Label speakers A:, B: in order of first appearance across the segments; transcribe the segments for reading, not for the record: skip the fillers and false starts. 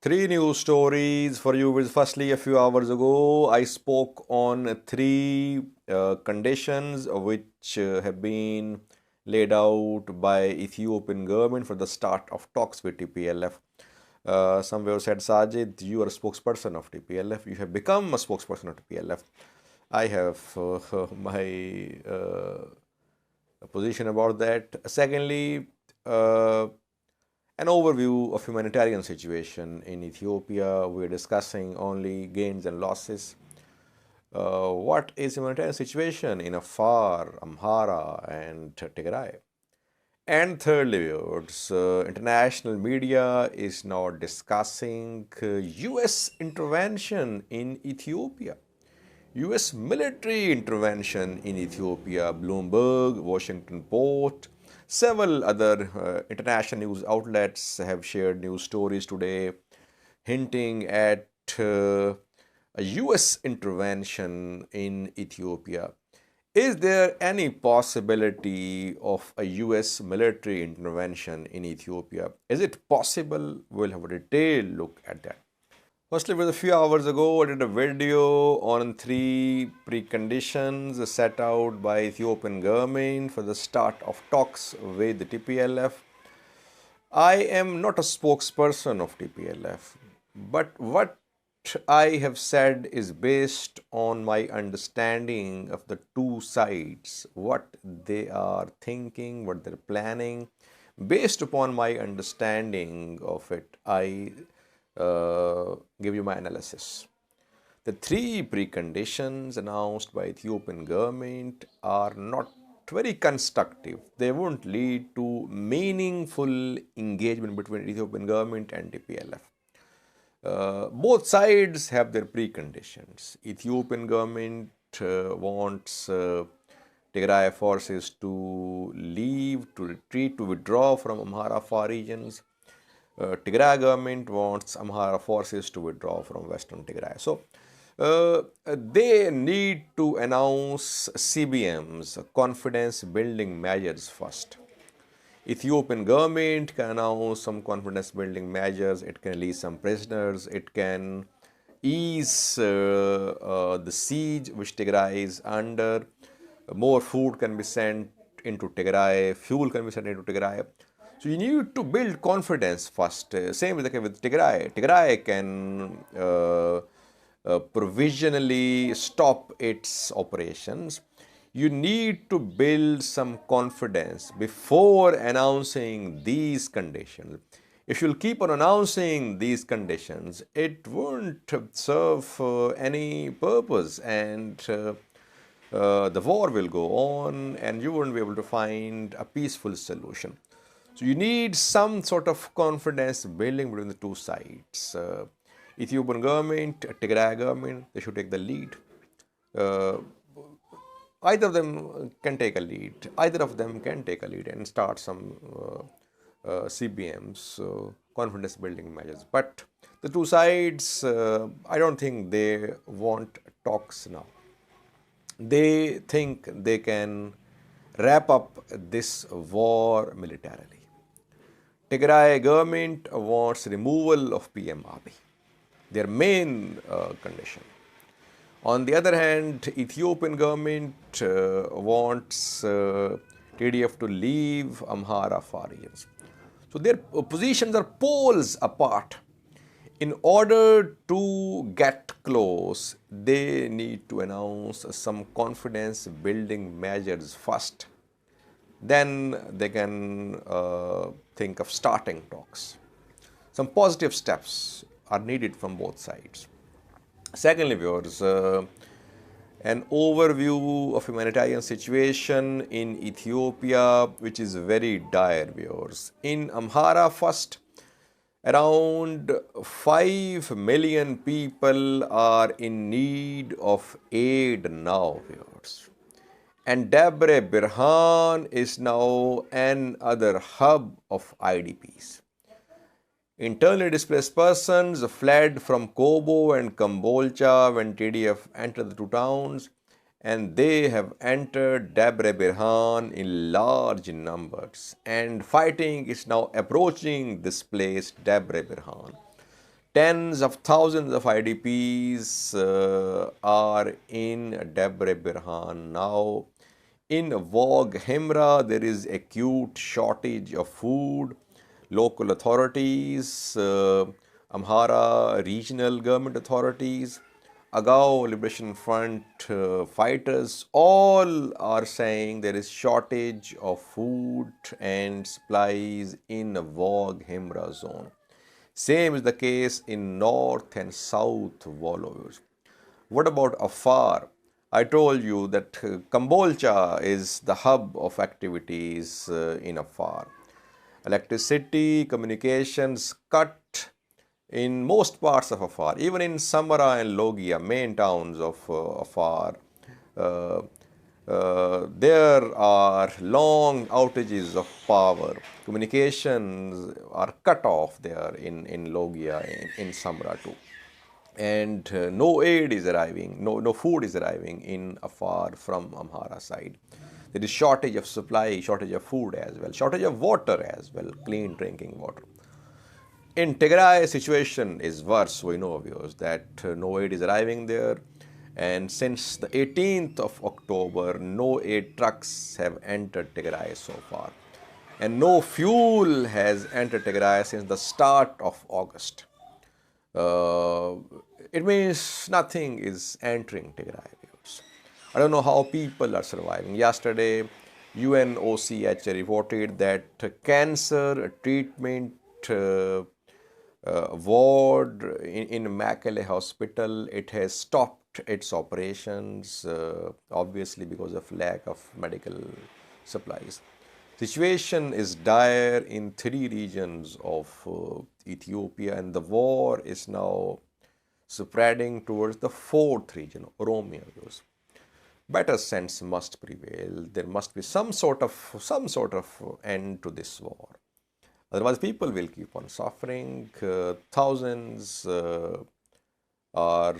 A: Three news stories for you. Firstly, a few hours ago, I spoke on three conditions which have been laid out by Ethiopian government for the start of talks with TPLF. Somewhere said, Sajid, you are a spokesperson of TPLF. You have become a spokesperson of TPLF. I have my position about that. Secondly, an overview of humanitarian situation in Ethiopia. We're discussing only gains and losses. What is humanitarian situation in Afar, Amhara, and Tigray? And thirdly, viewers, international media is now discussing U.S. intervention in Ethiopia. US military intervention in Ethiopia, Bloomberg, Washington Post, several other international news outlets have shared news stories today hinting at a US intervention in Ethiopia. Is there any possibility of a US military intervention in Ethiopia? Is it possible? We'll have a detailed look at that. Firstly, a few hours ago, I did a video on three preconditions set out by Ethiopian government for the start of talks with the TPLF. I am not a spokesperson of TPLF, but what I have said is based on my understanding of the two sides, what they are thinking, what they're planning. Based upon my understanding of it, I give you my analysis. The three preconditions announced by Ethiopian government are not very constructive. They won't lead to meaningful engagement between Ethiopian government and TPLF. Both sides have their preconditions. Ethiopian government wants Tigray forces to leave, to retreat, to withdraw from Amhara Far regions. Tigray government wants Amhara forces to withdraw from Western Tigray. So they need to announce CBMs, confidence building measures first. Ethiopian government can announce some confidence building measures. It can release some prisoners. It can ease the siege which Tigray is under. More food can be sent into Tigray. Fuel can be sent into Tigray. So you need to build confidence first. Same with Tigray. Tigray can provisionally stop its operations. You need to build some confidence before announcing these conditions. If you'll keep on announcing these conditions, it won't serve any purpose, and the war will go on and you won't be able to find a peaceful solution. So you need some sort of confidence building between the two sides. Ethiopian government, Tigray government, they should take the lead. Either of them can take a lead. Either of them can take a lead and start some CBMs, confidence building measures. But the two sides, I don't think they want talks now. They think they can wrap up this war militarily. Tigray government wants removal of PM Abiy, their main condition. On the other hand, Ethiopian government wants TDF to leave Amhara Far regions. So their positions are poles apart. In order to get close, they need to announce some confidence building measures first. Then they can think of starting talks. Some positive steps are needed from both sides. Secondly, viewers, an overview of humanitarian situation in Ethiopia, which is very dire, viewers. In Amhara first, around 5 million people are in need of aid now, viewers. And Debre Birhan is now another hub of IDPs. Internally displaced persons fled from Kobo and Kambolcha when TDF entered the two towns, and they have entered Debre Birhan in large numbers. And fighting is now approaching this place, Debre Birhan. Tens of thousands of IDPs are in Debre Birhan now. In Wog Hemra, there is acute shortage of food. Local authorities, Amhara regional government authorities, Agao Liberation Front fighters, all are saying there is shortage of food and supplies in Wog Hemra zone. Same is the case in north and south Voluyos. What about Afar? I told you that Kambolcha is the hub of activities in Afar. Electricity, communications cut in most parts of Afar, even in Samara and Logia, main towns of Afar. Uh, there are long outages of power. Communications are cut off there in Logia, in Samara too. And no aid is arriving, no food is arriving in Afar from Amhara side. There is shortage of supply, shortage of food as well, shortage of water as well, clean drinking water. In Tigray, situation is worse. We know, viewers, that no aid is arriving there. And since the 18th of October, no aid trucks have entered Tigray so far. And no fuel has entered Tigray since the start of August. It means nothing is entering Tigray, viewers. I don't know how people are surviving. Yesterday, UNOCHA reported that cancer treatment ward in Makele Hospital, it has stopped its operations, obviously because of lack of medical supplies. Situation is dire in 3 regions of Ethiopia, and the war is now spreading towards the 4th region, Oromia. Better sense must prevail. There must be some sort of end to this war. Otherwise, people will keep on suffering. Thousands are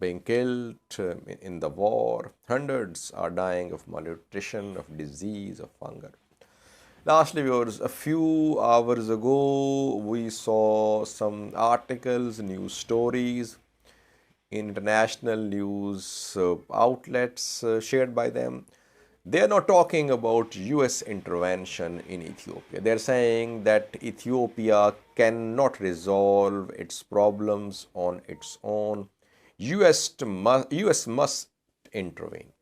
A: being killed in the war. Hundreds are dying of malnutrition, of disease, of hunger. Lastly, viewers, a few hours ago, we saw some articles, news stories in international news outlets shared by them. They are not talking about US intervention in Ethiopia. They are saying that Ethiopia cannot resolve its problems on its own. US must intervene.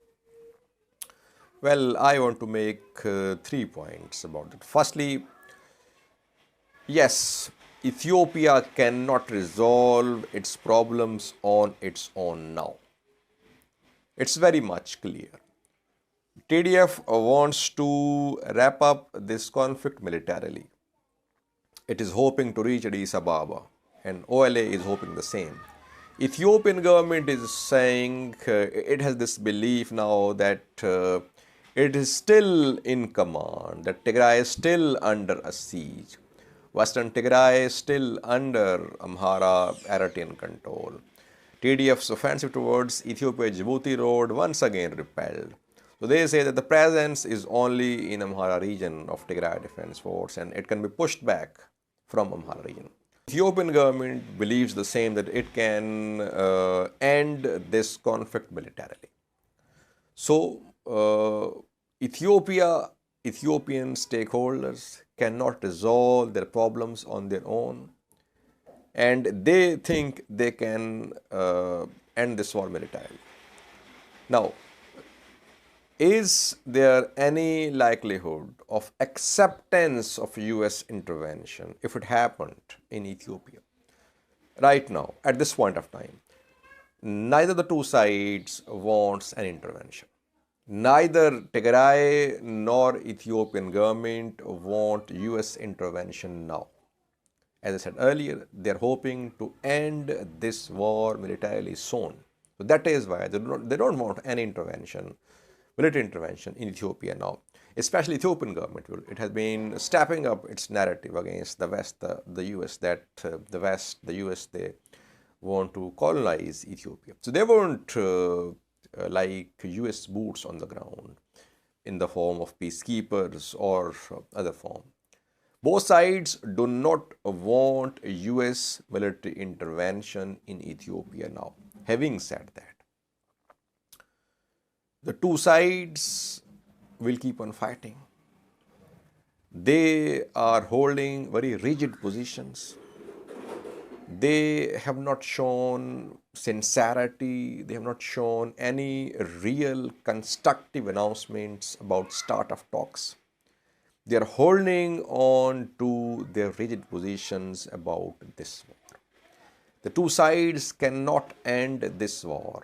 A: Well, I want to make 3 points about it. Firstly, yes, Ethiopia cannot resolve its problems on its own now. It's very much clear. TDF wants to wrap up this conflict militarily. It is hoping to reach Addis Ababa, and OLA is hoping the same. Ethiopian government is saying it has this belief now that it is still in command, that Tigray is still under a siege. Western Tigray is still under Amhara Eritrean control. TDF's offensive towards Ethiopia-Djibouti road once again repelled. So they say that the presence is only in Amhara region of Tigray Defense Force, and it can be pushed back from Amhara region. Ethiopian government believes the same, that it can end this conflict militarily. So Ethiopian stakeholders cannot resolve their problems on their own, and they think they can end this war militarily. Now, is there any likelihood of acceptance of US intervention if it happened in Ethiopia? Right now, at this point of time, neither the two sides wants an intervention. Neither Tigray nor Ethiopian government want US intervention now. As I said earlier, they are hoping to end this war militarily soon. So that is why they don't want any intervention, military intervention in Ethiopia now. Especially Ethiopian government, it has been stepping up its narrative against the West, the US, that the US, they want to colonize Ethiopia. So they want like US boots on the ground in the form of peacekeepers or other form. Both sides do not want a US military intervention in Ethiopia now. Having said that, the two sides will keep on fighting. They are holding very rigid positions. They have not shown sincerity. They have not shown any real constructive announcements about start of talks. They are holding on to their rigid positions about this war. The two sides cannot end this war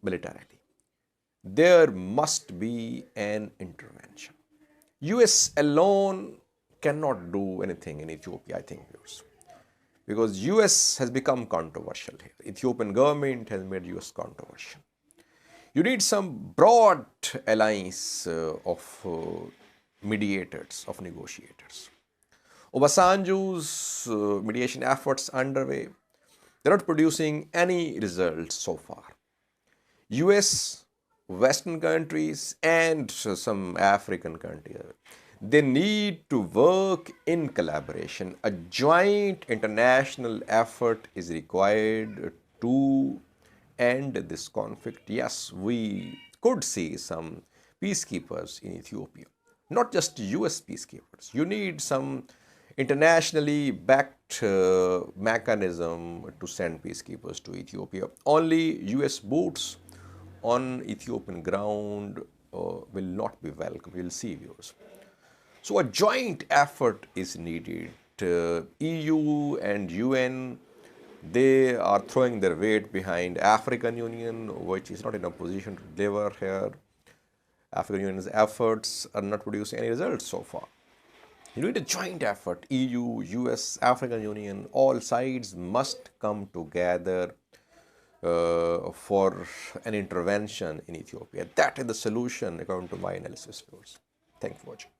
A: militarily. There must be an intervention. US alone cannot do anything in Ethiopia, I think, because US has become controversial here. Ethiopian government has made US controversial. You need some broad alliance of mediators, of negotiators. Obasanjo's mediation efforts underway, they're not producing any results so far. US, Western countries, and some African countries, they need to work in collaboration. A joint international effort is required to end this conflict. Yes, we could see some peacekeepers in Ethiopia, not just US peacekeepers. You need some internationally backed mechanism to send peacekeepers to Ethiopia. Only US boots on Ethiopian ground will not be welcome. We'll see, viewers. So a joint effort is needed. EU and UN, they are throwing their weight behind African Union, which is not in a position to deliver here. African Union's efforts are not producing any results so far. You need a joint effort. EU, US, African Union, all sides must come together for an intervention in Ethiopia. That is the solution according to my analysis, viewers. Thank you for watching.